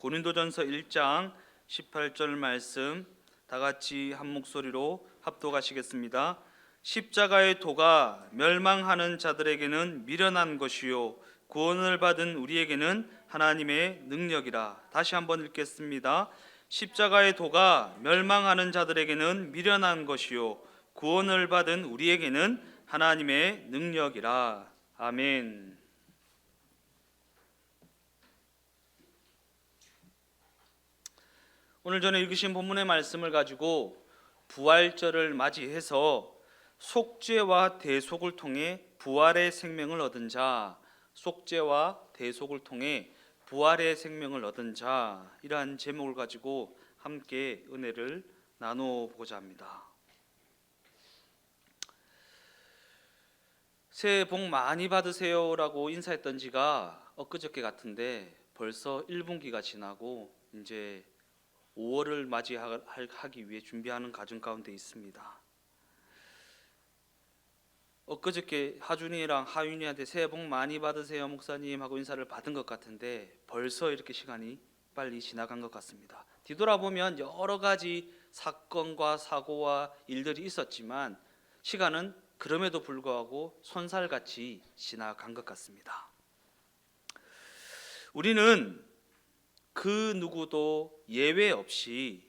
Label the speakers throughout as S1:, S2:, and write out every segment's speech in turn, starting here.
S1: 고린도전서 1장 18절 말씀 다 같이 한 목소리로 합독하시겠습니다. 십자가의 도가 멸망하는 자들에게는 미련한 것이요 구원을 받은 우리에게는 하나님의 능력이라. 다시 한번 읽겠습니다. 십자가의 도가 멸망하는 자들에게는 미련한 것이요 구원을 받은 우리에게는 하나님의 능력이라. 아멘. 오늘 전에 읽으신 본문의 말씀을 가지고 부활절을 맞이해서 속죄와 대속을 통해 부활의 생명을 얻은 자, 속죄와 대속을 통해 부활의 생명을 얻은 자, 이러한 제목을 가지고 함께 은혜를 나눠보고자 합니다. 새해 복 많이 받으세요라고 인사했던 지가 엊그저께 같은데 벌써 1분기가 지나고 이제 5월을 맞이하기 위해 준비하는 가정 가운데 있습니다. 엊그저께 하준이랑 하윤이한테 새해 복 많이 받으세요 목사님 하고 인사를 받은 것 같은데 벌써 이렇게 시간이 빨리 지나간 것 같습니다. 뒤돌아보면 여러 가지 사건과 사고와 일들이 있었지만 시간은 그럼에도 불구하고 손살같이 지나간 것 같습니다. 우리는 그 누구도 예외 없이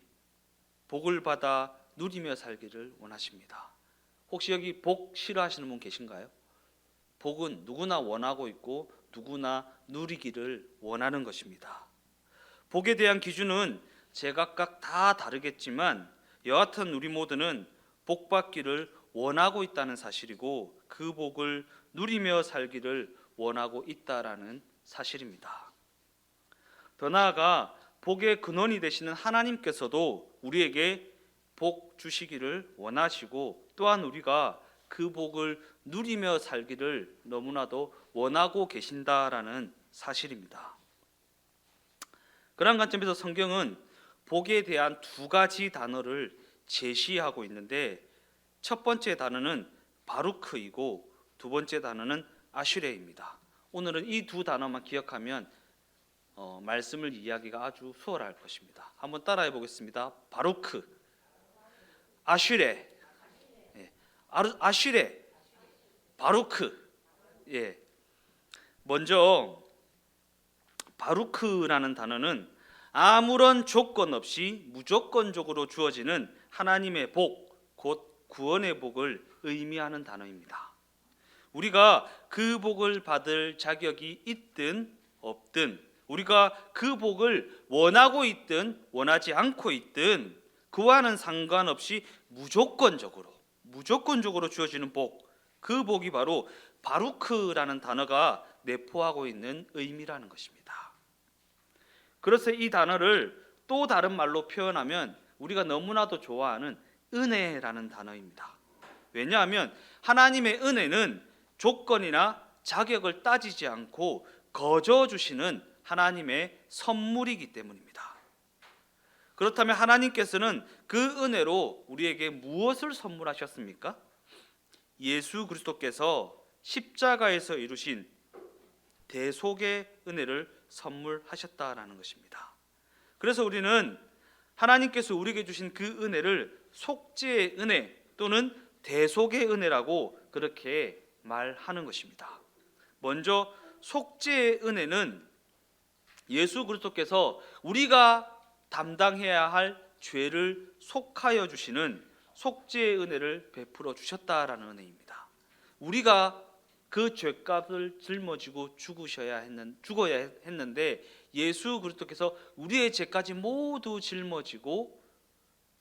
S1: 복을 받아 누리며 살기를 원하십니다. 혹시 여기 복 싫어하시는 분 계신가요? 복은 누구나 원하고 있고 누구나 누리기를 원하는 것입니다. 복에 대한 기준은 제각각 다 다르겠지만 여하튼 우리 모두는 복 받기를 원하고 있다는 사실이고 그 복을 누리며 살기를 원하고 있다라는 사실입니다. 더 나아가 복의 근원이 되시는 하나님께서도 우리에게 복 주시기를 원하시고 또한 우리가 그 복을 누리며 살기를 너무나도 원하고 계신다라는 사실입니다. 그런 관점에서 성경은 복에 대한 두 가지 단어를 제시하고 있는데 첫 번째 단어는 바루크이고 두 번째 단어는 아슈레입니다. 오늘은 이 두 단어만 기억하면 말씀을 이해하기가 아주 수월할 것입니다. 한번 따라해 보겠습니다. 바루크, 아슈레, 아슈레, 바루크. 먼저 바루크라는 단어는 아무런 조건 없이 무조건적으로 주어지는 하나님의 복, 곧 구원의 복을 의미하는 단어입니다. 우리가 그 복을 받을 자격이 있든 없든 우리가 그 복을 원하고 있든 원하지 않고 있든 그와는 상관없이 무조건적으로 주어지는 복, 그 복이 바로 바루크라는 단어가 내포하고 있는 의미라는 것입니다. 그래서 이 단어를 또 다른 말로 표현하면 우리가 너무나도 좋아하는 은혜라는 단어입니다. 왜냐하면 하나님의 은혜는 조건이나 자격을 따지지 않고 거저 주시는 하나님의 선물이기 때문입니다. 그렇다면 하나님께서는 그 은혜로 우리에게 무엇을 선물하셨습니까? 예수 그리스도께서 십자가에서 이루신 대속의 은혜를 선물하셨다라는 것입니다. 그래서 우리는 하나님께서 우리에게 주신 그 은혜를 속죄의 은혜 또는 대속의 은혜라고 그렇게 말하는 것입니다. 먼저 속죄의 은혜는 예수 그리스도께서 우리가 담당해야 할 죄를 속하여 주시는 속죄의 은혜를 베풀어 주셨다라는 은혜입니다. 우리가 그 죄값을 짊어지고 죽어야 했는데 예수 그리스도께서 우리의 죄까지 모두 짊어지고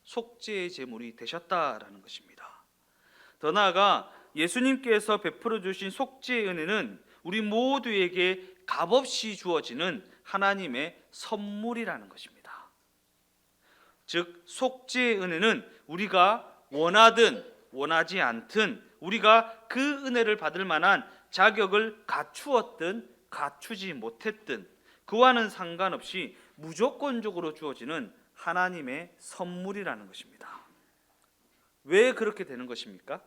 S1: 속죄의 제물이 되셨다라는 것입니다. 더 나아가 예수님께서 베풀어 주신 속죄의 은혜는 우리 모두에게 값없이 주어지는 하나님의 선물이라는 것입니다. 즉 속죄의 은혜는 우리가 원하든 원하지 않든 우리가 그 은혜를 받을 만한 자격을 갖추었든 갖추지 못했든 그와는 상관없이 무조건적으로 주어지는 하나님의 선물이라는 것입니다. 왜 그렇게 되는 것입니까?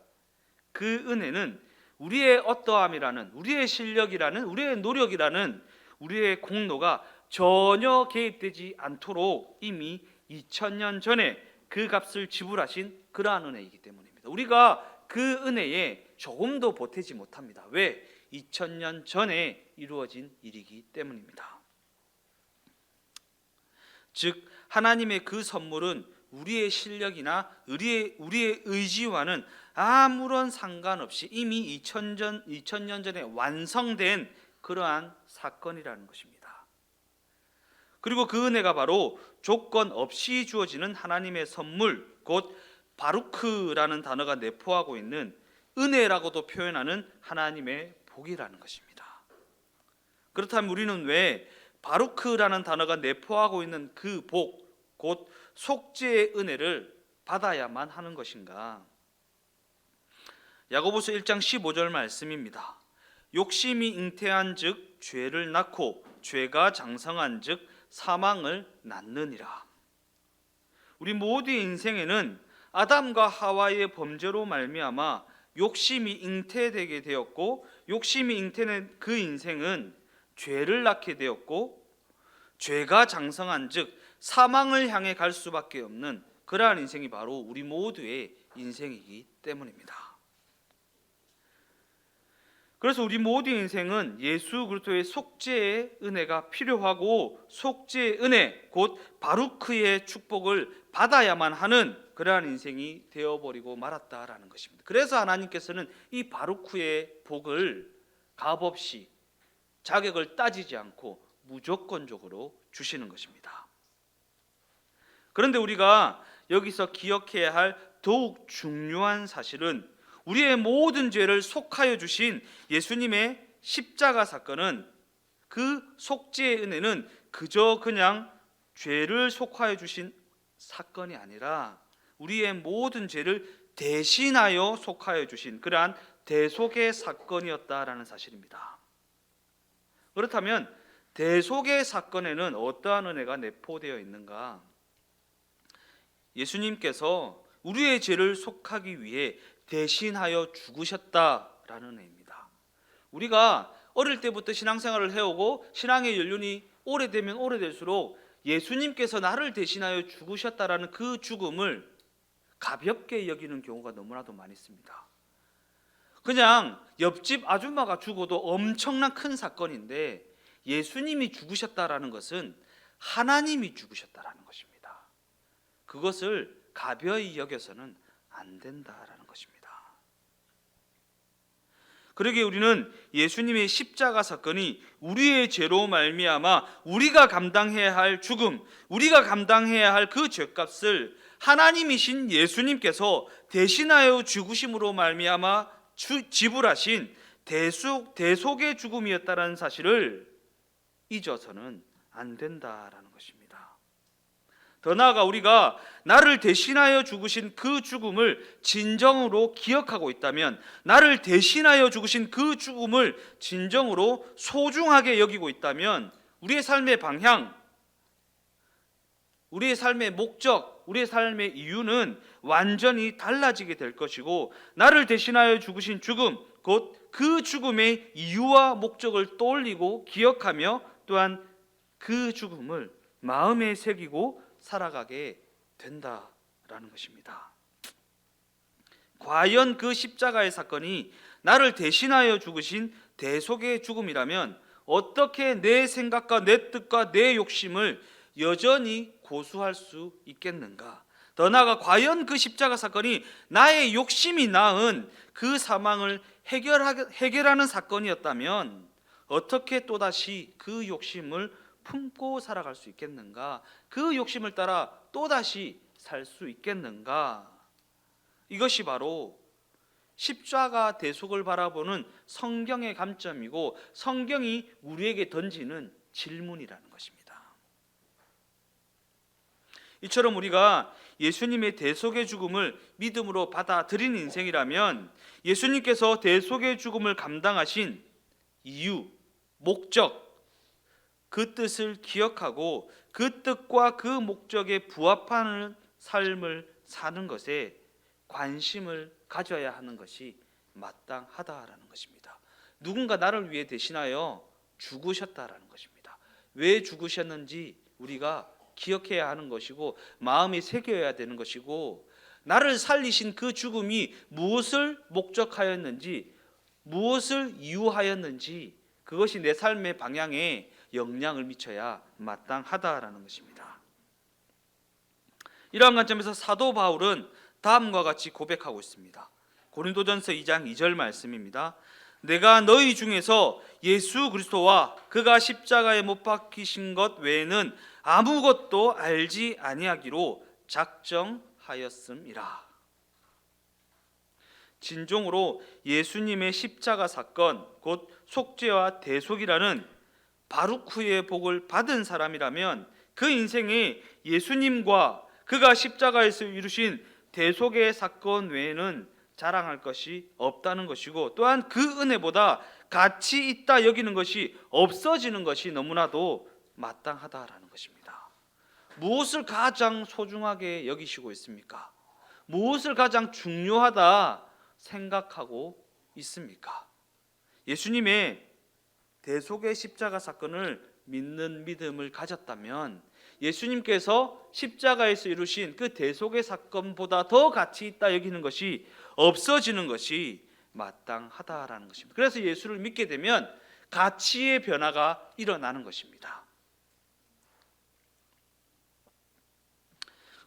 S1: 그 은혜는 우리의 어떠함이라는, 우리의 실력이라는, 우리의 노력이라는, 우리의 공로가 전혀 개입되지 않도록 이미 2000년 전에 그 값을 지불하신 그러한 은혜이기 때문입니다. 우리가 그 은혜에 조금도 보태지 못합니다. 왜? 2000년 전에 이루어진 일이기 때문입니다. 즉 하나님의 그 선물은 우리의 실력이나 우리의 의지와는 아무런 상관없이 이미 2000년 전에 완성된 그러한 사건이라는 것입니다. 그리고 그 은혜가 바로 조건 없이 주어지는 하나님의 선물, 곧 바루크라는 단어가 내포하고 있는 은혜라고도 표현하는 하나님의 복이라는 것입니다. 그렇다면 우리는 왜 바루크라는 단어가 내포하고 있는 그 복, 곧 속죄의 은혜를 받아야만 하는 것인가? 야고보서 1장 15절 말씀입니다. 욕심이 잉태한즉 죄를 낳고 죄가 장성한즉 사망을 낳느니라. 우리 모두의 인생에는 아담과 하와의 범죄로 말미암아 욕심이 잉태되게 되었고, 욕심이 잉태된 그 인생은 죄를 낳게 되었고, 죄가 장성한즉 사망을 향해 갈 수밖에 없는 그러한 인생이 바로 우리 모두의 인생이기 때문입니다. 그래서 우리 모두의 인생은 예수 그리스도의 속죄의 은혜가 필요하고, 속죄의 은혜 곧 바루크의 축복을 받아야만 하는 그러한 인생이 되어버리고 말았다라는 것입니다. 그래서 하나님께서는 이 바루크의 복을 값없이 자격을 따지지 않고 무조건적으로 주시는 것입니다. 그런데 우리가 여기서 기억해야 할 더욱 중요한 사실은 우리의 모든 죄를 속하여 주신 예수님의 십자가 사건은, 그 속죄의 은혜는 그저 그냥 죄를 속하여 주신 사건이 아니라 우리의 모든 죄를 대신하여 속하여 주신 그러한 대속의 사건이었다라는 사실입니다. 그렇다면 대속의 사건에는 어떠한 은혜가 내포되어 있는가? 예수님께서 우리의 죄를 속하기 위해 대신하여 죽으셨다라는 의미입니다. 우리가 어릴 때부터 신앙생활을 해오고 신앙의 연륜이 오래되면 오래될수록 예수님께서 나를 대신하여 죽으셨다라는 그 죽음을 가볍게 여기는 경우가 너무나도 많이 있습니다. 그냥 옆집 아줌마가 죽어도 엄청난 큰 사건인데, 예수님이 죽으셨다라는 것은 하나님이 죽으셨다라는 것입니다. 그것을 가벼이 여겨서는 안 된다라는 것입니다. 그러기에 우리는 예수님의 십자가 사건이 우리의 죄로 말미암아 우리가 감당해야 할 죽음, 우리가 감당해야 할 그 죄값을 하나님이신 예수님께서 대신하여 죽으심으로 말미암아 지불하신 대속의 죽음이었다라는 사실을 잊어서는 안 된다라는 것입니다. 더 나아가 우리가 나를 대신하여 죽으신 그 죽음을 진정으로 기억하고 있다면, 나를 대신하여 죽으신 그 죽음을 진정으로 소중하게 여기고 있다면, 우리의 삶의 방향, 우리의 삶의 목적, 우리의 삶의 이유는 완전히 달라지게 될 것이고, 나를 대신하여 죽으신 죽음, 곧 그 죽음의 이유와 목적을 떠올리고 기억하며 또한 그 죽음을 마음에 새기고 살아가게 된다라는 것입니다. 과연 그 십자가의 사건이 나를 대신하여 죽으신 대속의 죽음이라면 어떻게 내 생각과 내 뜻과 내 욕심을 여전히 고수할 수 있겠는가? 더 나아가 과연 그 십자가 사건이 나의 욕심이 낳은 그 사망을 해결하는 사건이었다면 어떻게 또다시 그 욕심을 품고 살아갈 수 있겠는가? 그 욕심을 따라 또다시 살 수 있겠는가? 이것이 바로 십자가 대속을 바라보는 성경의 감점이고, 성경이 우리에게 던지는 질문이라는 것입니다. 이처럼 우리가 예수님의 대속의 죽음을 믿음으로 받아들인 인생이라면, 예수님께서 대속의 죽음을 감당하신 이유, 목적, 그 뜻을 기억하고 그 뜻과 그 목적에 부합하는 삶을 사는 것에 관심을 가져야 하는 것이 마땅하다라는 것입니다. 누군가 나를 위해 대신하여 죽으셨다라는 것입니다. 왜 죽으셨는지 우리가 기억해야 하는 것이고 마음에 새겨야 되는 것이고, 나를 살리신 그 죽음이 무엇을 목적하였는지, 무엇을 이유하였는지, 그것이 내 삶의 방향에 영향을 미쳐야 마땅하다라는 것입니다. 이러한 관점에서 사도 바울은 다음과 같이 고백하고 있습니다. 고린도전서 2장 2절 말씀입니다. 내가 너희 중에서 예수 그리스도와 그가 십자가에 못 박히신 것 외에는 아무것도 알지 아니하기로 작정하였음이라. 진정으로 예수님의 십자가 사건, 곧 속죄와 대속이라는 바루크의 복을 받은 사람이라면 그 인생에 예수님과 그가 십자가에서 이루신 대속의 사건 외에는 자랑할 것이 없다는 것이고, 또한 그 은혜보다 가치 있다 여기는 것이 없어지는 것이 너무나도 마땅하다라는 것입니다. 무엇을 가장 소중하게 여기시고 있습니까? 무엇을 가장 중요하다 생각하고 있습니까? 예수님의 대속의 십자가 사건을 믿는 믿음을 가졌다면 예수님께서 십자가에서 이루신 그 대속의 사건보다 더 가치 있다 여기는 것이 없어지는 것이 마땅하다라는 것입니다. 그래서 예수를 믿게 되면 가치의 변화가 일어나는 것입니다.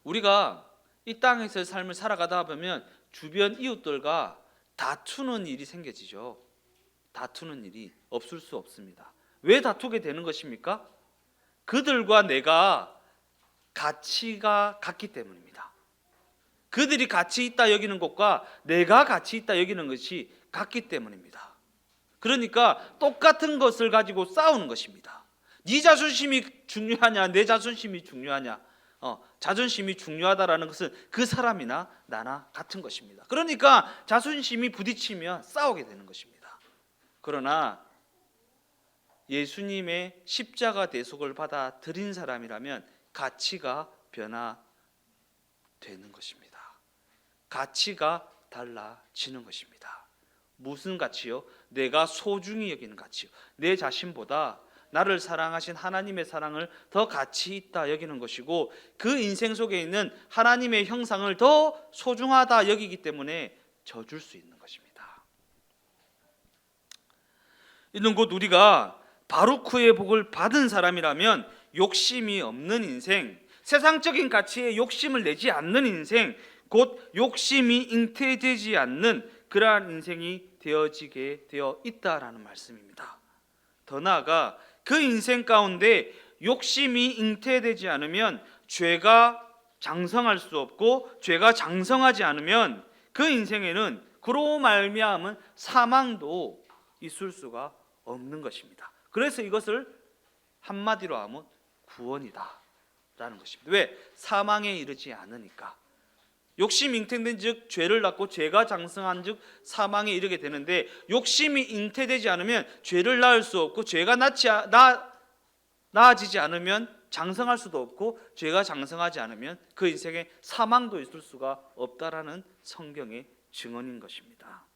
S1: 우리가 이 땅에서의 삶을 살아가다 보면 주변 이웃들과 다투는 일이 생겨지죠. 다투는 일이 없을 수 없습니다. 왜 다투게 되는 것입니까? 그들과 내가 가치가 같기 때문입니다. 그들이 가치 있다 여기는 것과 내가 가치 있다 여기는 것이 같기 때문입니다. 그러니까 똑같은 것을 가지고 싸우는 것입니다. 네 자존심이 중요하냐, 내 자존심이 중요하냐. 자존심이 중요하다라는 것은 그 사람이나 나나 같은 것입니다. 그러니까 자존심이 부딪히면 싸우게 되는 것입니다. 그러나 예수님의 십자가 대속을 받아들인 사람이라면 가치가 변화되는 것입니다. 가치가 달라지는 것입니다. 무슨 가치요? 내가 소중히 여기는 가치요. 내 자신보다 나를 사랑하신 하나님의 사랑을 더 가치 있다 여기는 것이고, 그 인생 속에 있는 하나님의 형상을 더 소중하다 여기기 때문에 져줄 수 있는 것입니다. 이는 곧 우리가 바루크의 복을 받은 사람이라면 욕심이 없는 인생, 세상적인 가치에 욕심을 내지 않는 인생, 곧 욕심이 잉태되지 않는 그러한 인생이 되어지게 되어 있다라는 말씀입니다. 더 나아가 그 인생 가운데 욕심이 잉태되지 않으면 죄가 장성할 수 없고, 죄가 장성하지 않으면 그 인생에는 그로 말미암은 사망도 있을 수가 없는 것입니다. 그래서 이것을 한마디로 하면 구원이다 라는 것입니다. 왜? 사망에 이르지 않으니까. 욕심이 잉태된 즉 죄를 낳고, 죄가 장성한 즉 사망에 이르게 되는데, 욕심이 잉태되지 않으면 죄를 낳을 수 없고, 죄가 나아지지 않으면 장성할 수도 없고, 죄가 장성하지 않으면 그 인생에 사망도 있을 수가 없다라는 성경의 증언인 것입니다.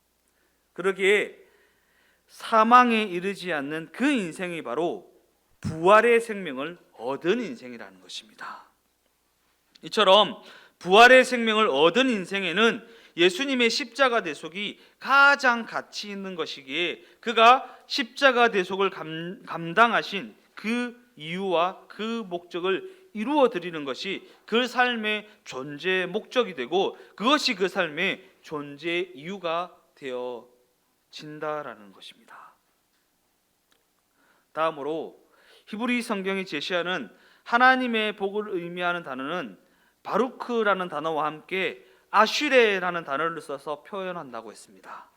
S1: 그러기에 사망에 이르지 않는 그 인생이 바로 부활의 생명을 얻은 인생이라는 것입니다. 이처럼 부활의 생명을 얻은 인생에는 예수님의 십자가 대속이 가장 가치 있는 것이기에, 그가 십자가 대속을 감당하신 그 이유와 그 목적을 이루어 드리는 것이 그 삶의 존재 목적이 되고, 그것이 그 삶의 존재 이유가 되어진다라는 것입니다. 다음으로 히브리 성경이 제시하는 하나님의 복을 의미하는 단어는 바루크라는 단어와 함께 아슈레라는 단어를 써서 표현한다고 했습니다.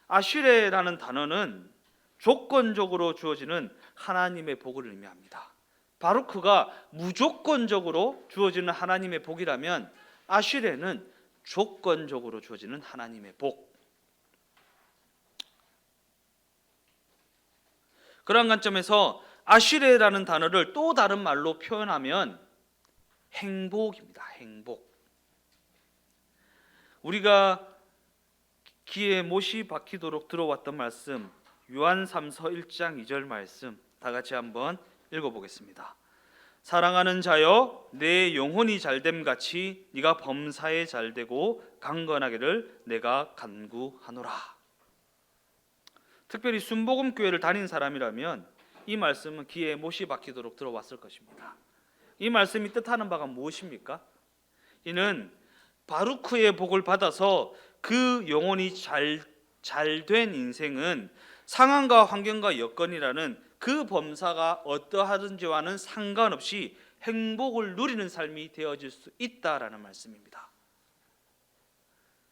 S1: 아슈레라는 단어는 조건적으로 주어지는 하나님의 복을 의미합니다. 바루크가 무조건적으로 주어지는 하나님의 복이라면, 아슈레는 조건적으로 주어지는 하나님의 복. 그러한 관점에서 아슈레라는 단어를 또 다른 말로 표현하면 행복입니다. 행복. 우리가 귀에 못이 박히도록 들어왔던 말씀, 요한 3서 1장 2절 말씀 다 같이 한번 읽어보겠습니다. 사랑하는 자여, 내 영혼이 잘됨 같이 네가 범사에 잘되고 강건하기를 내가 간구하노라. 특별히 순복음교회를 다닌 사람이라면 이 말씀은 귀에 못이 박히도록 들어왔을 것입니다. 이 말씀이 뜻하는 바가 무엇입니까? 이는 바루크의 복을 받아서 그 영혼이 잘된 인생은 상황과 환경과 여건이라는 그 범사가 어떠하든지와는 상관없이 행복을 누리는 삶이 되어질 수 있다라는 말씀입니다.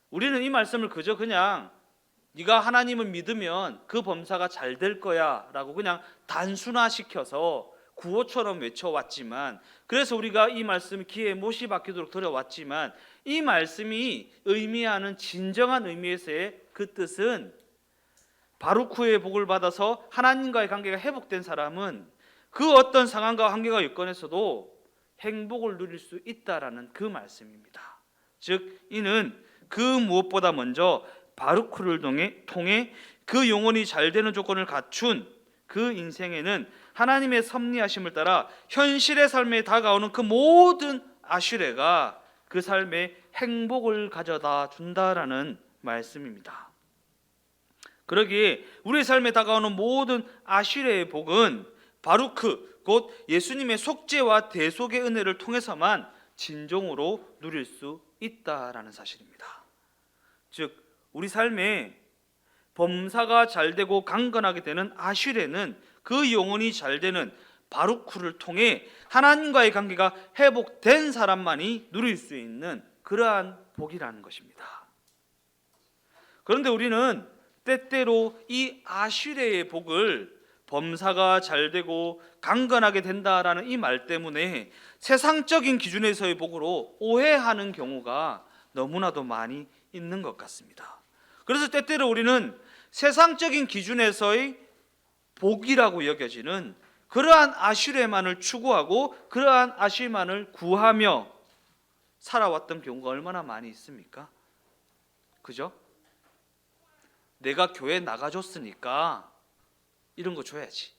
S1: 우리는 이 말씀을 그냥 네가 하나님을 믿으면 그 범사가 잘 될 거야 라고 그냥 단순화시켜서 구호처럼 외쳐왔지만, 그래서 우리가 이 말씀을 귀에 못이 박히도록 들어왔지만, 이 말씀이 의미하는 진정한 의미에서의 그 뜻은 바루크의 복을 받아서 하나님과의 관계가 회복된 사람은 그 어떤 상황과 환경과 여건에서도 행복을 누릴 수 있다라는 그 말씀입니다. 즉 이는 그 무엇보다 먼저 바루크를 통해 그 영혼이 잘 되는 조건을 갖춘 그 인생에는 하나님의 섭리하심을 따라 현실의 삶에 다가오는 그 모든 아슈레가 그 삶에 행복을 가져다 준다라는 말씀입니다. 그러기에 우리의 삶에 다가오는 모든 아슈레의 복은 바루크 곧 예수님의 속죄와 대속의 은혜를 통해서만 진정으로 누릴 수 있다라는 사실입니다. 즉 우리 삶에 범사가 잘되고 강건하게 되는 아슈레는 그 영혼이 잘되는 바루크를 통해 하나님과의 관계가 회복된 사람만이 누릴 수 있는 그러한 복이라는 것입니다. 그런데 우리는 때때로 이 아슈레의 복을 범사가 잘되고 강건하게 된다라는 이 말 때문에 세상적인 기준에서의 복으로 오해하는 경우가 너무나도 많이 있는 것 같습니다. 그래서 때때로 우리는 세상적인 기준에서의 복이라고 여겨지는 그러한 아슈레만을 추구하고 그러한 아슈레만을 구하며 살아왔던 경우가 얼마나 많이 있습니까? 그죠? 내가 교회 나가줬으니까 이런 거 줘야지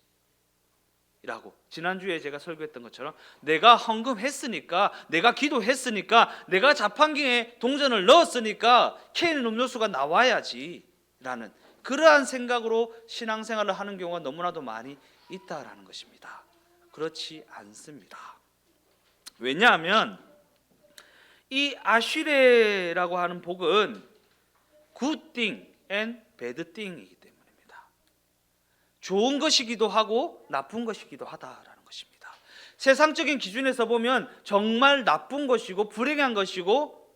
S1: 라고, 지난주에 제가 설교했던 것처럼 내가 헌금했으니까, 내가 기도했으니까, 내가 자판기에 동전을 넣었으니까 케인 음료수가 나와야지 라는 그러한 생각으로 신앙생활을 하는 경우가 너무나도 많이 있다라는 것입니다. 그렇지 않습니다. 왜냐하면 이 아슈레라고 하는 복은 good thing and bad thing이기 때문입니다. 좋은 것이기도 하고 나쁜 것이기도 하다라는 것입니다. 세상적인 기준에서 보면 정말 나쁜 것이고 불행한 것이고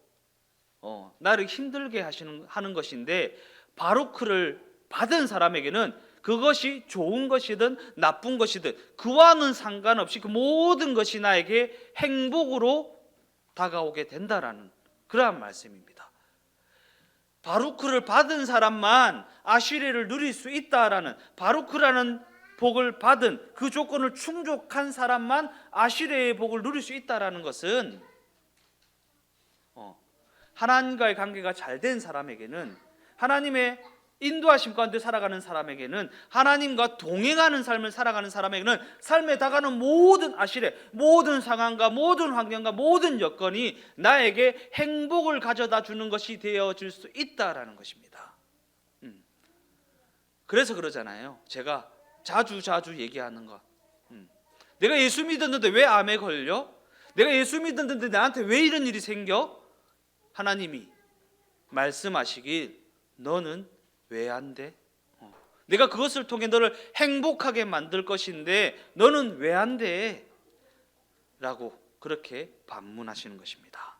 S1: 나를 힘들게 하는 것인데, 바루크를 받은 사람에게는 그것이 좋은 것이든 나쁜 것이든 그와는 상관없이 그 모든 것이 나에게 행복으로 다가오게 된다라는 그러한 말씀입니다. 바루크를 받은 사람만 아슈레를 누릴 수 있다라는, 바루크라는 복을 받은 그 조건을 충족한 사람만 아슈레의 복을 누릴 수 있다라는 것은 하나님과의 관계가 잘된 사람에게는, 하나님의 인도하심 가운데 살아가는 사람에게는, 하나님과 동행하는 삶을 살아가는 사람에게는 삶에 다가오는 모든 아슈레, 모든 상황과 모든 환경과 모든 여건이 나에게 행복을 가져다 주는 것이 되어질 수 있다라는 것입니다. 그래서 그러잖아요. 제가 자주 얘기하는 거. 내가 예수 믿었는데 왜 암에 걸려? 내가 예수 믿었는데 나한테 왜 이런 일이 생겨? 하나님이 말씀하시길 너는 왜 안 돼? 내가 그것을 통해 너를 행복하게 만들 것인데 너는 왜 안 돼? 라고 그렇게 반문하시는 것입니다.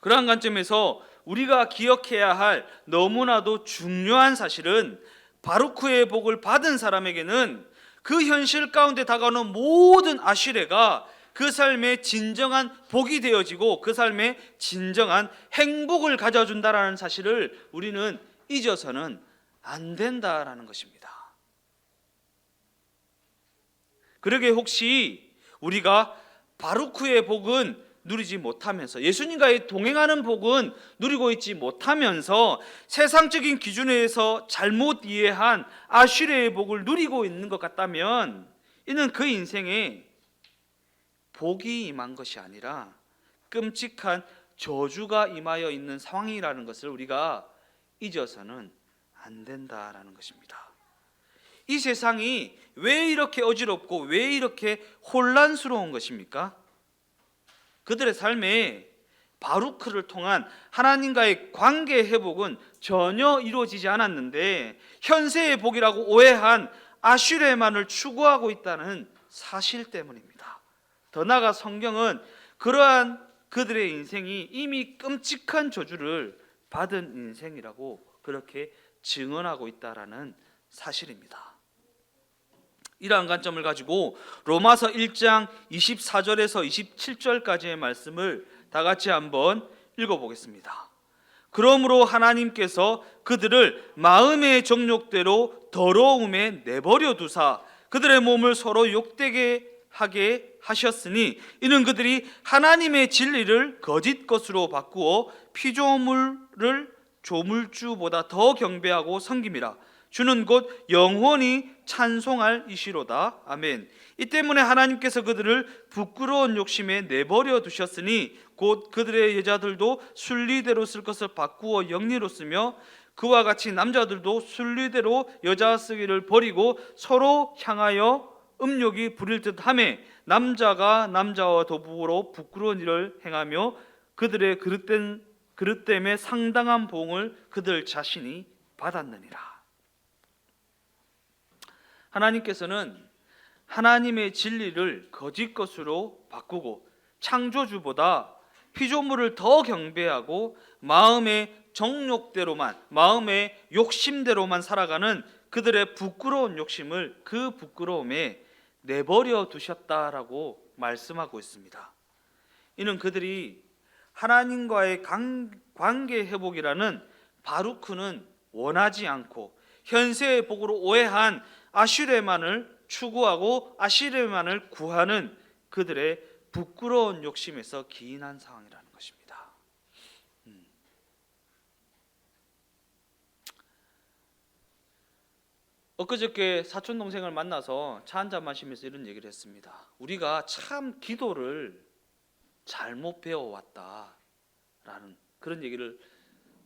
S1: 그러한 관점에서 우리가 기억해야 할 너무나도 중요한 사실은, 바루크의 복을 받은 사람에게는 그 현실 가운데 다가오는 모든 아슈레가 그 삶의 진정한 복이 되어지고 그 삶의 진정한 행복을 가져준다라는 사실을 우리는 잊어서는 안 된다라는 것입니다. 그러게 혹시 우리가 바루크의 복은 누리지 못하면서, 예수님과의 동행하는 복은 누리고 있지 못하면서 세상적인 기준에서 잘못 이해한 아슈레의 복을 누리고 있는 것 같다면, 이는 그 인생에 복이 임한 것이 아니라 끔찍한 저주가 임하여 있는 상황이라는 것을 우리가 잊어서는 안 된다라는 것입니다. 이 세상이 왜 이렇게 어지럽고 왜 이렇게 혼란스러운 것입니까? 그들의 삶에 바루크를 통한 하나님과의 관계 회복은 전혀 이루어지지 않았는데, 현세의 복이라고 오해한 아슈레만을 추구하고 있다는 사실 때문입니다. 더 나아가 성경은 그러한 그들의 인생이 이미 끔찍한 저주를 받은 인생이라고 그렇게 증언하고 있다라는 사실입니다. 이러한 관점을 가지고 로마서 1장 24절에서 27절까지의 말씀을 다 같이 한번 읽어보겠습니다. 그러므로 하나님께서 그들을 마음의 정욕대로 더러움에 내버려 두사 그들의 몸을 서로 욕되게 하게 하셨으니, 이는 그들이 하나님의 진리를 거짓 것으로 바꾸어 피조물을 조물주보다 더 경배하고 섬김이라. 주는 곧 영원히 찬송할 이시로다. 아멘. 이 때문에 하나님께서 그들을 부끄러운 욕심에 내버려 두셨으니 곧 그들의 여자들도 순리대로 쓸 것을 바꾸어 영리로 쓰며, 그와 같이 남자들도 순리대로 여자 쓰기를 버리고 서로 향하여 음욕이 부릴 듯 하매, 남자가 남자와 더불어 부끄러운 일을 행하며 그들의 그릇됨에 상당한 보응을 그들 자신이 받았느니라. 하나님께서는 하나님의 진리를 거짓 것으로 바꾸고 창조주보다 피조물을 더 경배하고 마음의 정욕대로만, 마음의 욕심대로만 살아가는 그들의 부끄러운 욕심을 그 부끄러움에 내버려 두셨다라고 말씀하고 있습니다. 이는 그들이 하나님과의 관계 회복이라는 바루크는 원하지 않고 현세의 복으로 오해한 아슈레만을 추구하고 아슈레만을 구하는 그들의 부끄러운 욕심에서 기인한 상황이라는 것입니다. 엊그저께 사촌 동생을 만나서 차 한잔 마시면서 이런 얘기를 했습니다. 우리가 참 기도를 잘못 배워왔다라는 그런 얘기를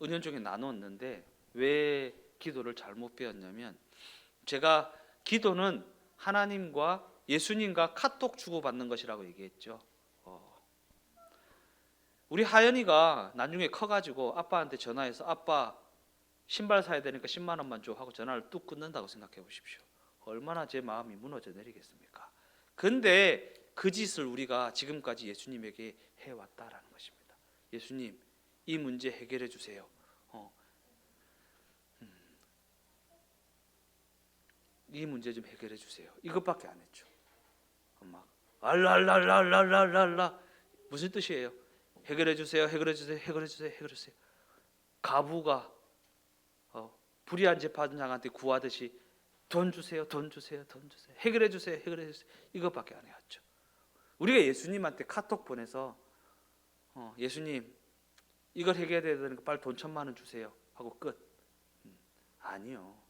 S1: 은연중에 나누었는데, 왜 기도를 잘못 배웠냐면, 제가 기도는 하나님과 예수님과 카톡 주고받는 것이라고 얘기했죠. 우리 하연이가 나중에 커가지고 아빠한테 전화해서 아빠 신발 사야 되니까 10만 원만 줘 하고 전화를 뚝 끊는다고 생각해 보십시오. 얼마나 제 마음이 무너져 내리겠습니까? 근데 그 짓을 우리가 지금까지 예수님에게 해왔다라는 것입니다. 예수님, 이 문제 해결해 주세요. 이 문제 좀 해결해 주세요. 이것밖에 안 했죠. 막 알랄랄랄랄랄랄라 무슨 뜻이에요? 해결해 주세요. 해결해 주세요. 해결해 주세요. 해결해 주세요. 가부가 불의한 재판장한테 구하듯이 돈 주세요. 돈 주세요. 돈 주세요. 해결해 주세요. 해결해 주세요. 이것밖에 안 해왔죠. 우리가 예수님한테 카톡 보내서 예수님 이걸 해결해야 되니까 빨리 돈 1,000만 원 주세요 하고 끝. 아니요.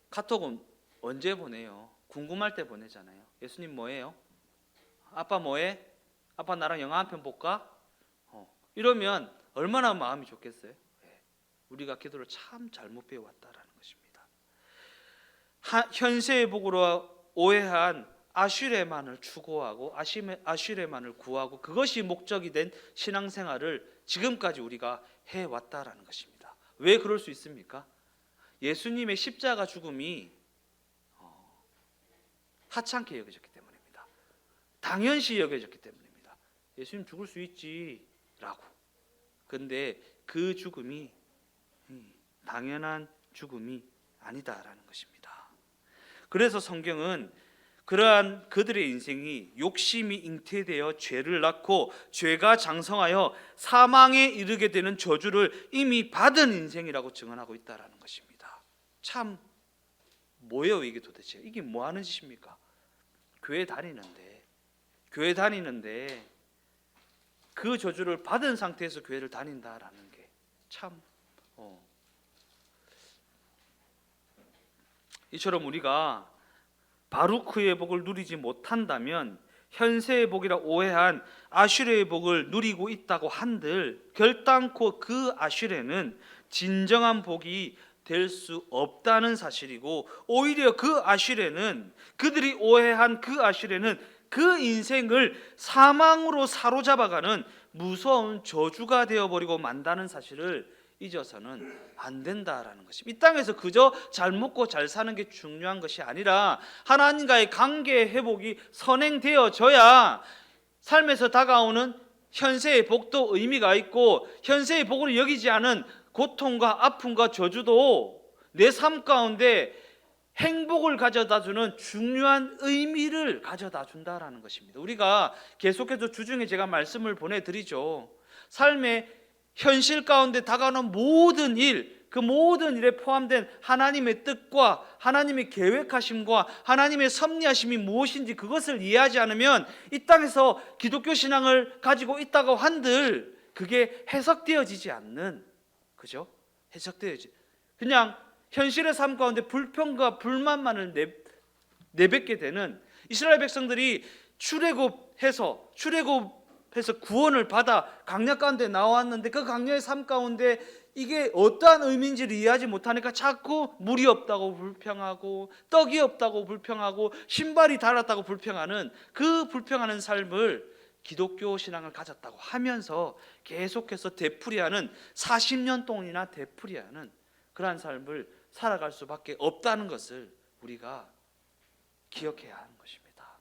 S1: 카톡은 언제 보내요? 궁금할 때 보내잖아요. 예수님 뭐해요? 아빠 뭐해? 아빠 나랑 영화 한 편 볼까? 이러면 얼마나 마음이 좋겠어요? 우리가 기도를 참 잘못 배워왔다라는 것입니다. 현세의 복으로 오해한 아슈레만을 추구하고 아슈레만을 구하고 그것이 목적이 된 신앙생활을 지금까지 우리가 해왔다라는 것입니다. 왜 그럴 수 있습니까? 예수님의 십자가 죽음이 하찮게 여겨졌기 때문입니다. 당연시 여겨졌기 때문입니다. 예수님 죽을 수 있지라고. 근데 그 죽음이 당연한 죽음이 아니다라는 것입니다. 그래서 성경은 그러한 그들의 인생이 욕심이 잉태되어 죄를 낳고 죄가 장성하여 사망에 이르게 되는 저주를 이미 받은 인생이라고 증언하고 있다라는 것입니다. 참 뭐예요 이게 도대체? 이게 뭐 하는 짓입니까? 교회 다니는데 교회 다니는데 그 저주를 받은 상태에서 교회를 다닌다라는 게 참 이처럼 우리가 바루크의 복을 누리지 못한다면 현세의 복이라 오해한 아슈레의 복을 누리고 있다고 한들 결단코 그 아슈레는 진정한 복이 될 수 없다는 사실이고, 오히려 그 아슈레는, 그들이 오해한 그 아슈레는 그 인생을 사망으로 사로잡아가는 무서운 저주가 되어버리고 만다는 사실을 잊어서는 안 된다라는 것입니다. 이 땅에서 그저 잘 먹고 잘 사는 게 중요한 것이 아니라 하나님과의 관계 회복이 선행되어져야 삶에서 다가오는 현세의 복도 의미가 있고, 현세의 복으로 여기지 않은 고통과 아픔과 저주도 내 삶 가운데 행복을 가져다주는 중요한 의미를 가져다 준다라는 것입니다. 우리가 계속해서 주중에 제가 말씀을 보내드리죠. 삶의 현실 가운데 다가오는 모든 일, 그 모든 일에 포함된 하나님의 뜻과 하나님의 계획하심과 하나님의 섭리하심이 무엇인지 그것을 이해하지 않으면 이 땅에서 기독교 신앙을 가지고 있다고 한들 그게 해석되어지지 않는, 그죠? 해석되어지 그냥 현실의 삶 가운데 불평과 불만만을 내뱉게 되는 이스라엘 백성들이 출애굽해서 구원을 받아 광야 가운데 나왔는데 그 광야의 삶 가운데 이게 어떠한 의미인지를 이해하지 못하니까 자꾸 물이 없다고 불평하고 떡이 없다고 불평하고 신발이 닳았다고 불평하는 그 불평하는 삶을 기독교 신앙을 가졌다고 하면서 계속해서 되풀이하는 40년 동안이나 되풀이하는 그러한 삶을 살아갈 수밖에 없다는 것을 우리가 기억해야 하는 것입니다.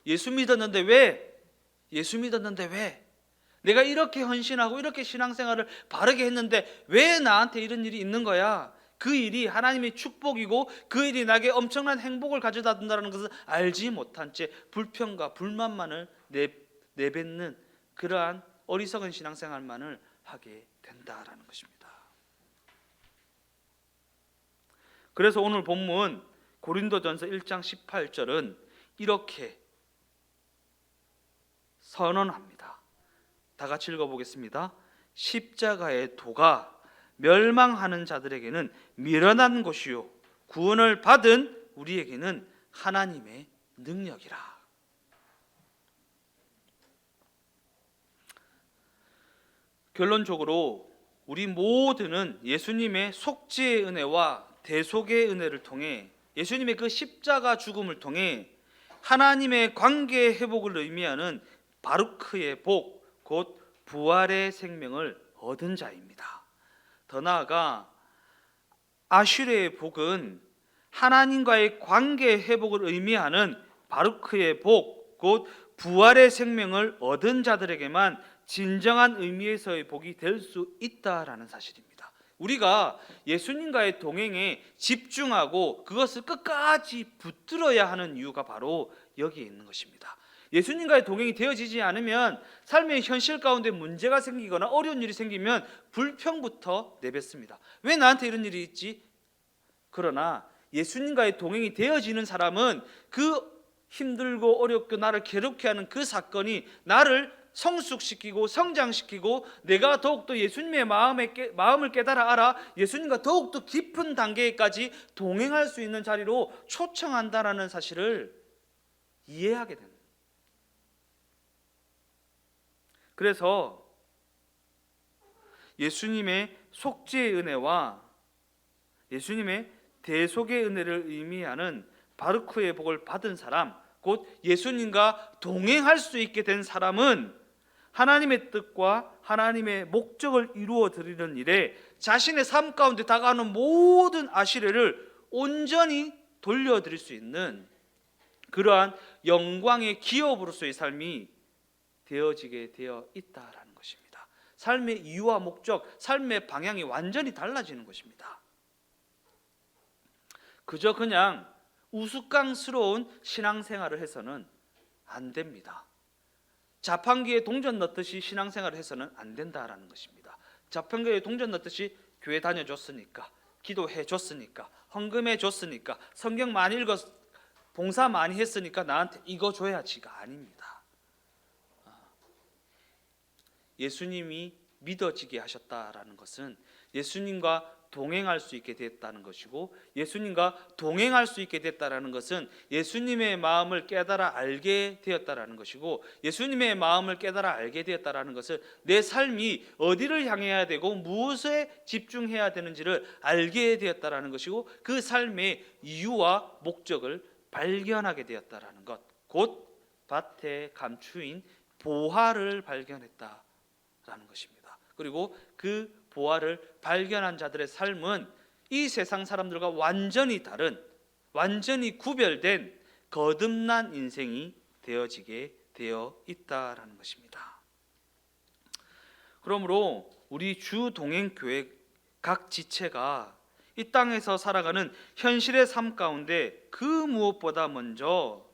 S1: 예수 믿었는데 왜? 내가 이렇게 헌신하고 이렇게 신앙생활을 바르게 했는데 왜 나한테 이런 일이 있는 거야? 그 일이 하나님의 축복이고 그 일이 나에게 엄청난 행복을 가져다 준다는 것을 알지 못한 채 불평과 불만만을 내뱉는 그러한 어리석은 신앙생활만을 하게 된다라는 것입니다. 그래서 오늘 본문 고린도전서 1장 18절은 이렇게 선언합니다. 다 같이 읽어보겠습니다. 십자가의 도가 멸망하는 자들에게는 미련한 것이요 구원을 받은 우리에게는 하나님의 능력이라. 결론적으로 우리 모두는 예수님의 속죄의 은혜와 대속의 은혜를 통해, 예수님의 그 십자가 죽음을 통해 하나님의 관계 회복을 의미하는 바루크의 복, 곧 부활의 생명을 얻은 자입니다. 더 나아가 아슈레의 복은 하나님과의 관계 회복을 의미하는 바루크의 복, 곧 부활의 생명을 얻은 자들에게만 진정한 의미에서의 복이 될 수 있다라는 사실입니다. 우리가 예수님과의 동행에 집중하고 그것을 끝까지 붙들어야 하는 이유가 바로 여기에 있는 것입니다. 예수님과의 동행이 되어지지 않으면 삶의 현실 가운데 문제가 생기거나 어려운 일이 생기면 불평부터 내뱉습니다. 왜 나한테 이런 일이 있지? 그러나 예수님과의 동행이 되어지는 사람은 그 힘들고 어렵고 나를 괴롭게 하는 그 사건이 나를 성숙시키고 성장시키고 내가 더욱더 예수님의 마음을 깨달아 알아 예수님과 더욱더 깊은 단계까지 동행할 수 있는 자리로 초청한다라는 사실을 이해하게 됩니다. 그래서 예수님의 속죄의 은혜와 예수님의 대속의 은혜를 의미하는 바루크의 복을 받은 사람, 곧 예수님과 동행할 수 있게 된 사람은 하나님의 뜻과 하나님의 목적을 이루어 드리는 일에 자신의 삶 가운데 다가오는 모든 아시레를 온전히 돌려드릴 수 있는 그러한 영광의 기업으로서의 삶이 되어지게 되어 있다라는 것입니다. 삶의 이유와 목적, 삶의 방향이 완전히 달라지는 것입니다. 그저 그냥 우스꽝스러운 신앙생활을 해서는 안 됩니다. 자판기에 동전 넣듯이 신앙생활을 해서는 안 된다라는 것입니다. 자판기에 동전 넣듯이 교회 다녀줬으니까, 기도해 줬으니까, 헌금해 줬으니까, 성경 많이 봉사 많이 했으니까 나한테 이거 줘야지가 아닙니다. 예수님이 믿어지게 하셨다라는 것은 예수님과 동행할 수 있게 됐다는 것이고, 예수님과 동행할 수 있게 됐다라는 것은 예수님의 마음을 깨달아 알게 되었다라는 것이고, 예수님의 마음을 깨달아 알게 되었다라는 것은 내 삶이 어디를 향해야 되고 무엇에 집중해야 되는지를 알게 되었다라는 것이고, 그 삶의 이유와 목적을 발견하게 되었다라는 것, 곧 밭의 감추인 보화를 발견했다라는 것입니다. 그리고 그 보화를 발견한 자들의 삶은 이 세상 사람들과 완전히 다른, 완전히 구별된 거듭난 인생이 되어지게 되어 있다라는 것입니다. 그러므로 우리 주 동행 교회 각 지체가 이 땅에서 살아가는 현실의 삶 가운데 그 무엇보다 먼저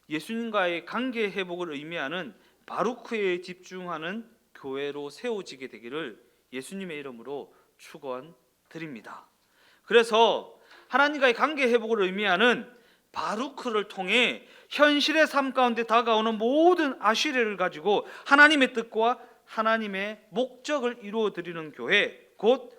S1: 예수님과의 관계 회복을 의미하는 바루크에 집중하는 교회로 세워지게 되기를 예수님의 이름으로 축원드립니다. 그래서 하나님과의 관계 회복을 의미하는 바루크를 통해 현실의 삶 가운데 다가오는 모든 아시레를 가지고 하나님의 뜻과 하나님의 목적을 이루어 드리는 교회, 곧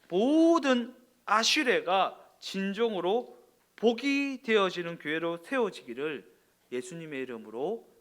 S1: 모든 아시레가 진정으로 복이 되어지는 교회로 세워지기를 예수님의 이름으로